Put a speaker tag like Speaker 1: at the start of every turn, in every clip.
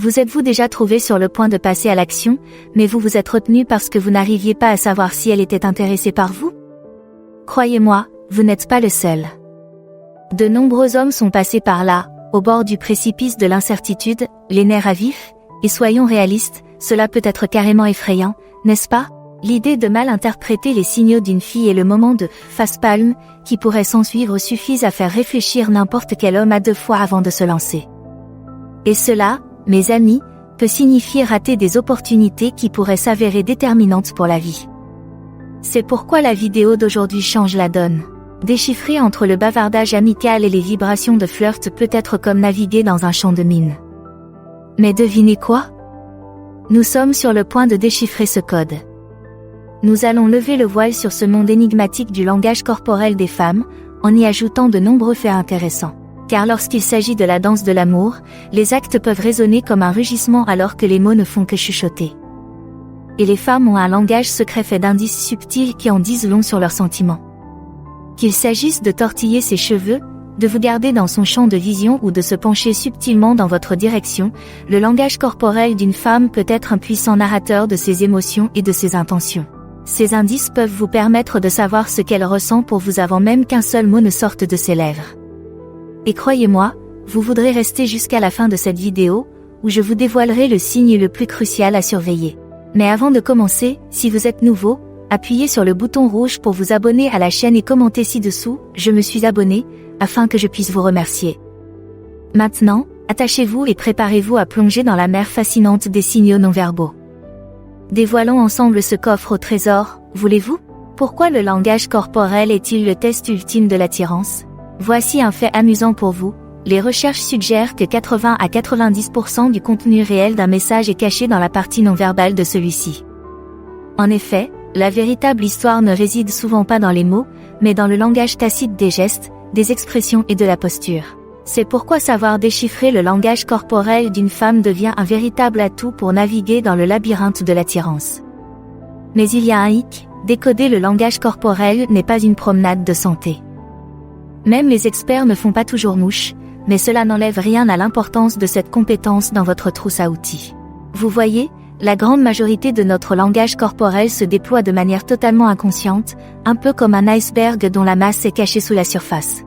Speaker 1: Vous êtes-vous déjà trouvé sur le point de passer à l'action, mais vous vous êtes retenu parce que vous n'arriviez pas à savoir si elle était intéressée par vous? Croyez-moi, vous n'êtes pas le seul. De nombreux hommes sont passés par là, au bord du précipice de l'incertitude, les nerfs à vif, et soyons réalistes, cela peut être carrément effrayant, n'est-ce pas? L'idée de mal interpréter les signaux d'une fille et le moment de « facepalm » qui pourrait s'ensuivre suffisent à faire réfléchir n'importe quel homme à 2 fois avant de se lancer. Et cela, mes amis, peut signifier rater des opportunités qui pourraient s'avérer déterminantes pour la vie. C'est pourquoi la vidéo d'aujourd'hui change la donne. Déchiffrer entre le bavardage amical et les vibrations de flirt peut être comme naviguer dans un champ de mines. Mais devinez quoi? Nous sommes sur le point de déchiffrer ce code. Nous allons lever le voile sur ce monde énigmatique du langage corporel des femmes, en y ajoutant de nombreux faits intéressants. Car lorsqu'il s'agit de la danse de l'amour, les actes peuvent résonner comme un rugissement alors que les mots ne font que chuchoter. Et les femmes ont un langage secret fait d'indices subtils qui en disent long sur leurs sentiments. Qu'il s'agisse de tortiller ses cheveux, de vous garder dans son champ de vision ou de se pencher subtilement dans votre direction, le langage corporel d'une femme peut être un puissant narrateur de ses émotions et de ses intentions. Ces indices peuvent vous permettre de savoir ce qu'elle ressent pour vous avant même qu'un seul mot ne sorte de ses lèvres. Et croyez-moi, vous voudrez rester jusqu'à la fin de cette vidéo, où je vous dévoilerai le signe le plus crucial à surveiller. Mais avant de commencer, si vous êtes nouveau, appuyez sur le bouton rouge pour vous abonner à la chaîne et commentez ci-dessous « Je me suis abonné » afin que je puisse vous remercier. Maintenant, attachez-vous et préparez-vous à plonger dans la mer fascinante des signaux non-verbaux. Dévoilons ensemble ce coffre au trésor, voulez-vous? Pourquoi le langage corporel est-il le test ultime de l'attirance? Voici un fait amusant pour vous. Les recherches suggèrent que 80 à 90% du contenu réel d'un message est caché dans la partie non-verbale de celui-ci. En effet, la véritable histoire ne réside souvent pas dans les mots, mais dans le langage tacite des gestes, des expressions et de la posture. C'est pourquoi savoir déchiffrer le langage corporel d'une femme devient un véritable atout pour naviguer dans le labyrinthe de l'attirance. Mais il y a un hic, décoder le langage corporel n'est pas une promenade de santé. Même les experts ne font pas toujours mouche, mais cela n'enlève rien à l'importance de cette compétence dans votre trousse à outils. Vous voyez, la grande majorité de notre langage corporel se déploie de manière totalement inconsciente, un peu comme un iceberg dont la masse est cachée sous la surface.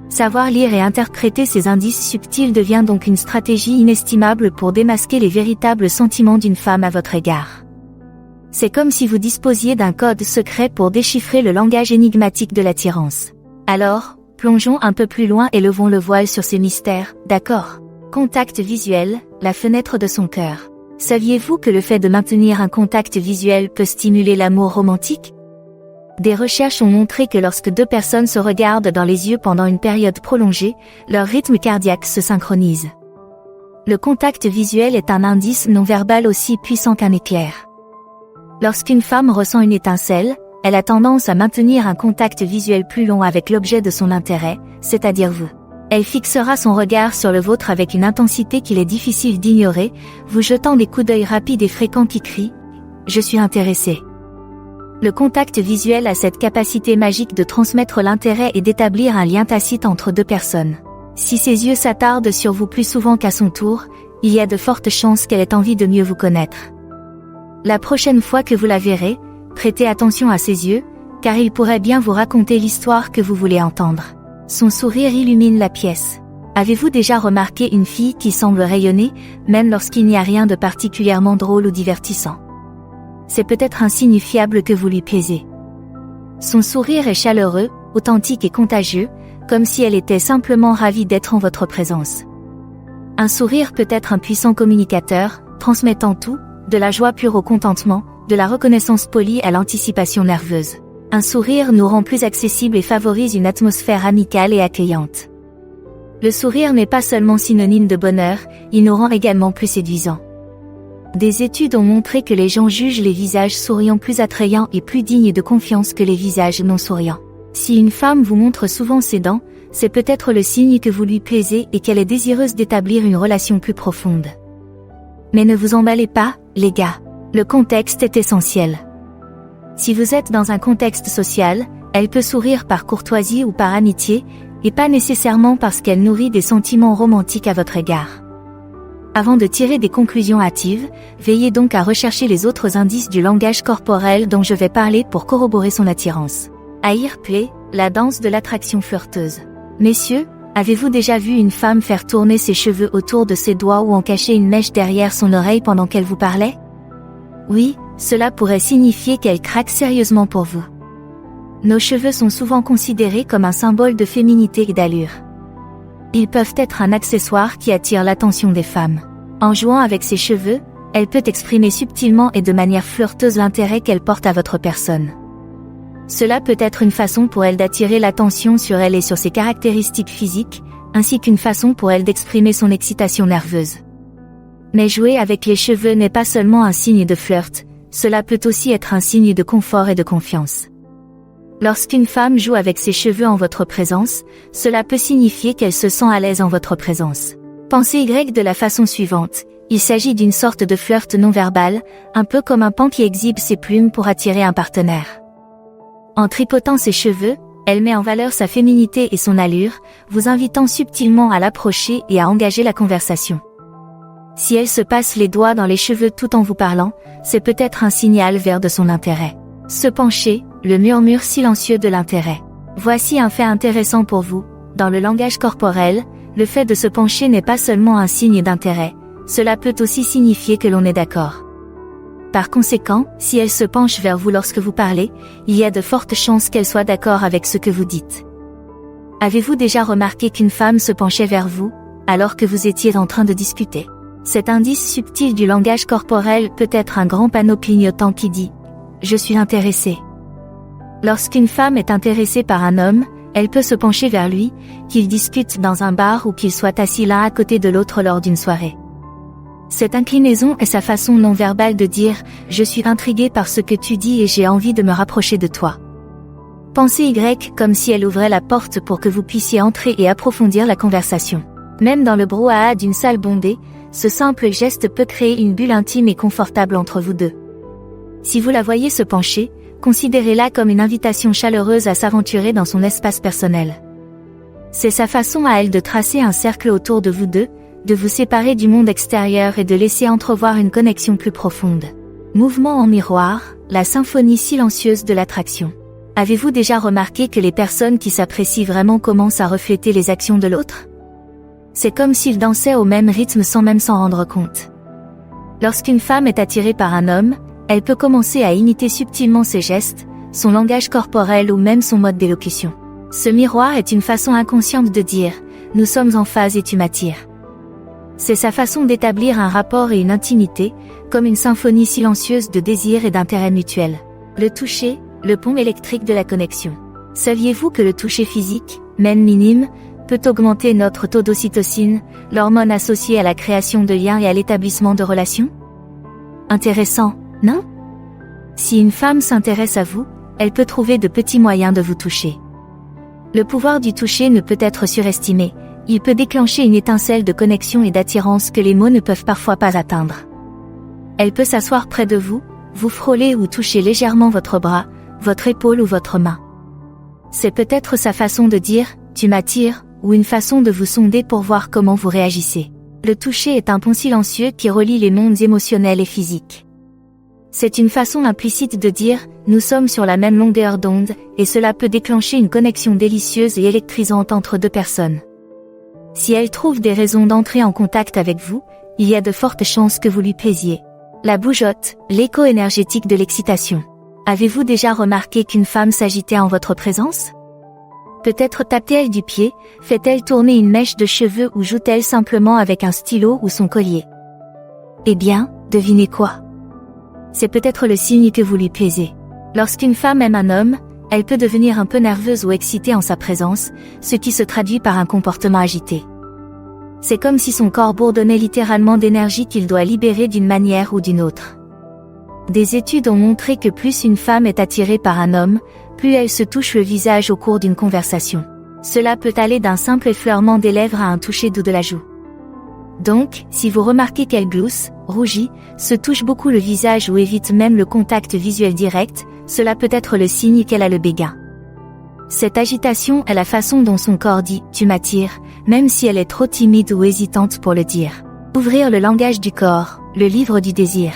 Speaker 1: Savoir lire et interpréter ces indices subtils devient donc une stratégie inestimable pour démasquer les véritables sentiments d'une femme à votre égard. C'est comme si vous disposiez d'un code secret pour déchiffrer le langage énigmatique de l'attirance. Alors, plongeons un peu plus loin et levons le voile sur ces mystères, d'accord? Contact visuel, la fenêtre de son cœur. Saviez-vous que le fait de maintenir un contact visuel peut stimuler l'amour romantique? Des recherches ont montré que lorsque 2 personnes se regardent dans les yeux pendant une période prolongée, leur rythme cardiaque se synchronise. Le contact visuel est un indice non-verbal aussi puissant qu'un éclair. Lorsqu'une femme ressent une étincelle, elle a tendance à maintenir un contact visuel plus long avec l'objet de son intérêt, c'est-à-dire vous. Elle fixera son regard sur le vôtre avec une intensité qu'il est difficile d'ignorer, vous jetant des coups d'œil rapides et fréquents qui crient « Je suis intéressé ». Le contact visuel a cette capacité magique de transmettre l'intérêt et d'établir un lien tacite entre 2 personnes. Si ses yeux s'attardent sur vous plus souvent qu'à son tour, il y a de fortes chances qu'elle ait envie de mieux vous connaître. La prochaine fois que vous la verrez, prêtez attention à ses yeux, car il pourrait bien vous raconter l'histoire que vous voulez entendre. Son sourire illumine la pièce. Avez-vous déjà remarqué une fille qui semble rayonner, même lorsqu'il n'y a rien de particulièrement drôle ou divertissant? C'est peut-être un signe fiable que vous lui plaisez. Son sourire est chaleureux, authentique et contagieux, comme si elle était simplement ravie d'être en votre présence. Un sourire peut être un puissant communicateur, transmettant tout, de la joie pure au contentement, de la reconnaissance polie à l'anticipation nerveuse. Un sourire nous rend plus accessibles et favorise une atmosphère amicale et accueillante. Le sourire n'est pas seulement synonyme de bonheur, il nous rend également plus séduisants. Des études ont montré que les gens jugent les visages souriants plus attrayants et plus dignes de confiance que les visages non souriants. Si une femme vous montre souvent ses dents, c'est peut-être le signe que vous lui plaisez et qu'elle est désireuse d'établir une relation plus profonde. Mais ne vous emballez pas, les gars. Le contexte est essentiel. Si vous êtes dans un contexte social, elle peut sourire par courtoisie ou par amitié, et pas nécessairement parce qu'elle nourrit des sentiments romantiques à votre égard. Avant de tirer des conclusions hâtives, veillez donc à rechercher les autres indices du langage corporel dont je vais parler pour corroborer son attirance. Air play, la danse de l'attraction flirteuse. Messieurs, avez-vous déjà vu une femme faire tourner ses cheveux autour de ses doigts ou en cacher une mèche derrière son oreille pendant qu'elle vous parlait? Oui, cela pourrait signifier qu'elle craque sérieusement pour vous. Nos cheveux sont souvent considérés comme un symbole de féminité et d'allure. Ils peuvent être un accessoire qui attire l'attention des femmes. En jouant avec ses cheveux, elle peut exprimer subtilement et de manière flirteuse l'intérêt qu'elle porte à votre personne. Cela peut être une façon pour elle d'attirer l'attention sur elle et sur ses caractéristiques physiques, ainsi qu'une façon pour elle d'exprimer son excitation nerveuse. Mais jouer avec les cheveux n'est pas seulement un signe de flirt, cela peut aussi être un signe de confort et de confiance. Lorsqu'une femme joue avec ses cheveux en votre présence, cela peut signifier qu'elle se sent à l'aise en votre présence. Pensez Y de la façon suivante, il s'agit d'une sorte de flirt non verbal, un peu comme un paon qui exhibe ses plumes pour attirer un partenaire. En tripotant ses cheveux, elle met en valeur sa féminité et son allure, vous invitant subtilement à l'approcher et à engager la conversation. Si elle se passe les doigts dans les cheveux tout en vous parlant, c'est peut-être un signal vers de son intérêt. Se pencher, le murmure silencieux de l'intérêt. Voici un fait intéressant pour vous, dans le langage corporel, le fait de se pencher n'est pas seulement un signe d'intérêt, cela peut aussi signifier que l'on est d'accord. Par conséquent, si elle se penche vers vous lorsque vous parlez, il y a de fortes chances qu'elle soit d'accord avec ce que vous dites. Avez-vous déjà remarqué qu'une femme se penchait vers vous, alors que vous étiez en train de discuter? Cet indice subtil du langage corporel peut être un grand panneau clignotant qui dit « Je suis intéressé ». Lorsqu'une femme est intéressée par un homme, elle peut se pencher vers lui, qu'ils discutent dans un bar ou qu'ils soient assis l'un à côté de l'autre lors d'une soirée. Cette inclinaison est sa façon non verbale de dire « Je suis intrigué par ce que tu dis et j'ai envie de me rapprocher de toi ». Pensez Y comme si elle ouvrait la porte pour que vous puissiez entrer et approfondir la conversation. Même dans le brouhaha d'une salle bondée, ce simple geste peut créer une bulle intime et confortable entre vous deux. Si vous la voyez se pencher, considérez-la comme une invitation chaleureuse à s'aventurer dans son espace personnel. C'est sa façon à elle de tracer un cercle autour de vous deux, de vous séparer du monde extérieur et de laisser entrevoir une connexion plus profonde. Mouvement en miroir, la symphonie silencieuse de l'attraction. Avez-vous déjà remarqué que les personnes qui s'apprécient vraiment commencent à refléter les actions de l'autre? C'est comme s'ils dansaient au même rythme sans même s'en rendre compte. Lorsqu'une femme est attirée par un homme, elle peut commencer à imiter subtilement ses gestes, son langage corporel ou même son mode d'élocution. Ce miroir est une façon inconsciente de dire « Nous sommes en phase et tu m'attires ». C'est sa façon d'établir un rapport et une intimité, comme une symphonie silencieuse de désir et d'intérêt mutuel. Le toucher, le pont électrique de la connexion. Saviez-vous que le toucher physique, même minime, peut augmenter notre taux d'ocytocine, l'hormone associée à la création de liens et à l'établissement de relations? Intéressant, non? Si une femme s'intéresse à vous, elle peut trouver de petits moyens de vous toucher. Le pouvoir du toucher ne peut être surestimé, il peut déclencher une étincelle de connexion et d'attirance que les mots ne peuvent parfois pas atteindre. Elle peut s'asseoir près de vous, vous frôler ou toucher légèrement votre bras, votre épaule ou votre main. C'est peut-être sa façon de dire « tu m'attires » ou une façon de vous sonder pour voir comment vous réagissez. Le toucher est un pont silencieux qui relie les mondes émotionnels et physiques. C'est une façon implicite de dire « nous sommes sur la même longueur d'onde » et cela peut déclencher une connexion délicieuse et électrisante entre deux personnes. Si elle trouve des raisons d'entrer en contact avec vous, il y a de fortes chances que vous lui plaisiez. La bougeotte, l'écho énergétique de l'excitation. Avez-vous déjà remarqué qu'une femme s'agitait en votre présence? Peut-être tape-t-elle du pied, fait-elle tourner une mèche de cheveux ou joue-t-elle simplement avec un stylo ou son collier? Eh bien, devinez quoi? C'est peut-être le signe que vous lui plaisez. Lorsqu'une femme aime un homme, elle peut devenir un peu nerveuse ou excitée en sa présence, ce qui se traduit par un comportement agité. C'est comme si son corps bourdonnait littéralement d'énergie qu'il doit libérer d'une manière ou d'une autre. Des études ont montré que plus une femme est attirée par un homme, plus elle se touche le visage au cours d'une conversation. Cela peut aller d'un simple effleurement des lèvres à un toucher doux de la joue. Donc, si vous remarquez qu'elle glousse, rougit, se touche beaucoup le visage ou évite même le contact visuel direct, cela peut être le signe qu'elle a le béguin. Cette agitation est la façon dont son corps dit « tu m'attires », même si elle est trop timide ou hésitante pour le dire. Ouvrir le langage du corps, le livre du désir.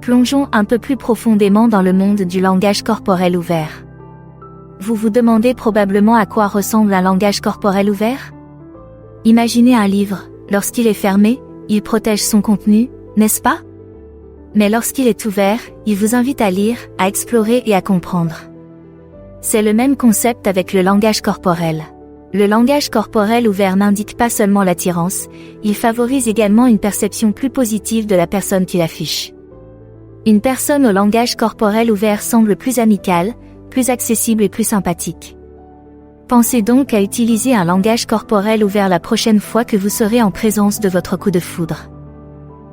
Speaker 1: Plongeons un peu plus profondément dans le monde du langage corporel ouvert. Vous vous demandez probablement à quoi ressemble un langage corporel ouvert? Imaginez un livre, lorsqu'il est fermé, il protège son contenu, n'est-ce pas? Mais lorsqu'il est ouvert, il vous invite à lire, à explorer et à comprendre. C'est le même concept avec le langage corporel. Le langage corporel ouvert n'indique pas seulement l'attirance, il favorise également une perception plus positive de la personne qui l'affiche. Une personne au langage corporel ouvert semble plus amicale, plus accessible et plus sympathique. Pensez donc à utiliser un langage corporel ouvert la prochaine fois que vous serez en présence de votre coup de foudre.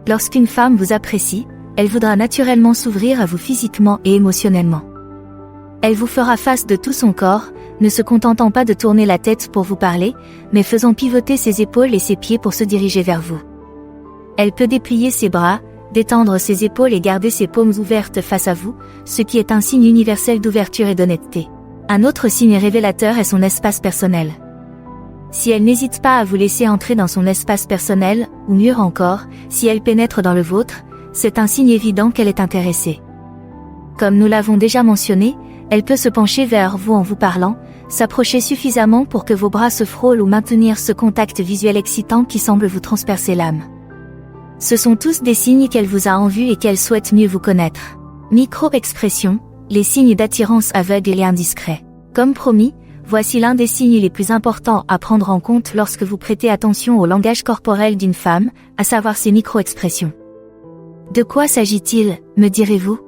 Speaker 1: Lorsqu'une femme vous apprécie, elle voudra naturellement s'ouvrir à vous physiquement et émotionnellement. Elle vous fera face de tout son corps, ne se contentant pas de tourner la tête pour vous parler, mais faisant pivoter ses épaules et ses pieds pour se diriger vers vous. Elle peut déplier ses bras, détendre ses épaules et garder ses paumes ouvertes face à vous, ce qui est un signe universel d'ouverture et d'honnêteté. Un autre signe révélateur est son espace personnel. Si elle n'hésite pas à vous laisser entrer dans son espace personnel, ou mieux encore, si elle pénètre dans le vôtre, c'est un signe évident qu'elle est intéressée. Comme nous l'avons déjà mentionné, elle peut se pencher vers vous en vous parlant, s'approcher suffisamment pour que vos bras se frôlent ou maintenir ce contact visuel excitant qui semble vous transpercer l'âme. Ce sont tous des signes qu'elle vous a en vue et qu'elle souhaite mieux vous connaître. Micro-expression, les signes d'attirance aveugles et indiscrets. Comme promis, voici l'un des signes les plus importants à prendre en compte lorsque vous prêtez attention au langage corporel d'une femme, à savoir ses micro-expressions. De quoi s'agit-il, me direz-vous?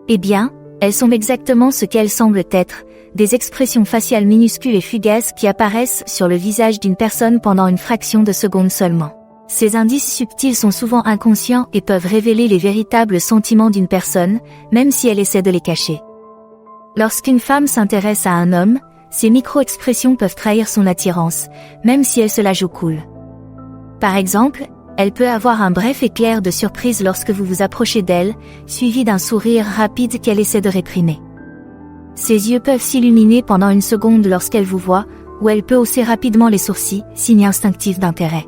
Speaker 1: Eh bien, elles sont exactement ce qu'elles semblent être, des expressions faciales minuscules et fugaces qui apparaissent sur le visage d'une personne pendant une fraction de seconde seulement. Ces indices subtils sont souvent inconscients et peuvent révéler les véritables sentiments d'une personne, même si elle essaie de les cacher. Lorsqu'une femme s'intéresse à un homme, ces micro-expressions peuvent trahir son attirance, même si elle se la joue cool. Par exemple, elle peut avoir un bref éclair de surprise lorsque vous vous approchez d'elle, suivi d'un sourire rapide qu'elle essaie de réprimer. Ses yeux peuvent s'illuminer pendant une seconde lorsqu'elle vous voit, ou elle peut hausser rapidement les sourcils, signe instinctif d'intérêt.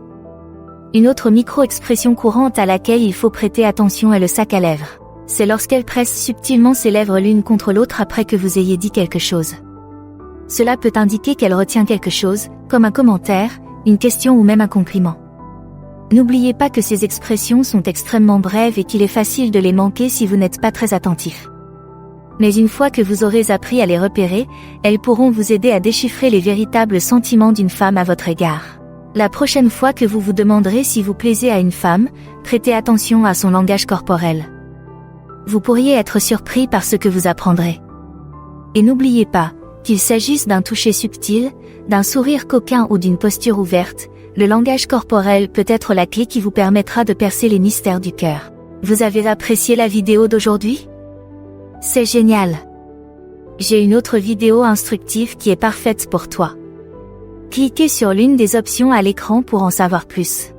Speaker 1: Une autre micro-expression courante à laquelle il faut prêter attention est le sac à lèvres. C'est lorsqu'elle presse subtilement ses lèvres l'une contre l'autre après que vous ayez dit quelque chose. Cela peut indiquer qu'elle retient quelque chose, comme un commentaire, une question ou même un compliment. N'oubliez pas que ces expressions sont extrêmement brèves et qu'il est facile de les manquer si vous n'êtes pas très attentif. Mais une fois que vous aurez appris à les repérer, elles pourront vous aider à déchiffrer les véritables sentiments d'une femme à votre égard. La prochaine fois que vous vous demanderez si vous plaisez à une femme, prêtez attention à son langage corporel. Vous pourriez être surpris par ce que vous apprendrez. Et n'oubliez pas, qu'il s'agisse d'un toucher subtil, d'un sourire coquin ou d'une posture ouverte, le langage corporel peut être la clé qui vous permettra de percer les mystères du cœur. Vous avez apprécié la vidéo d'aujourd'hui? C'est génial! J'ai une autre vidéo instructive qui est parfaite pour toi. Cliquez sur l'une des options à l'écran pour en savoir plus.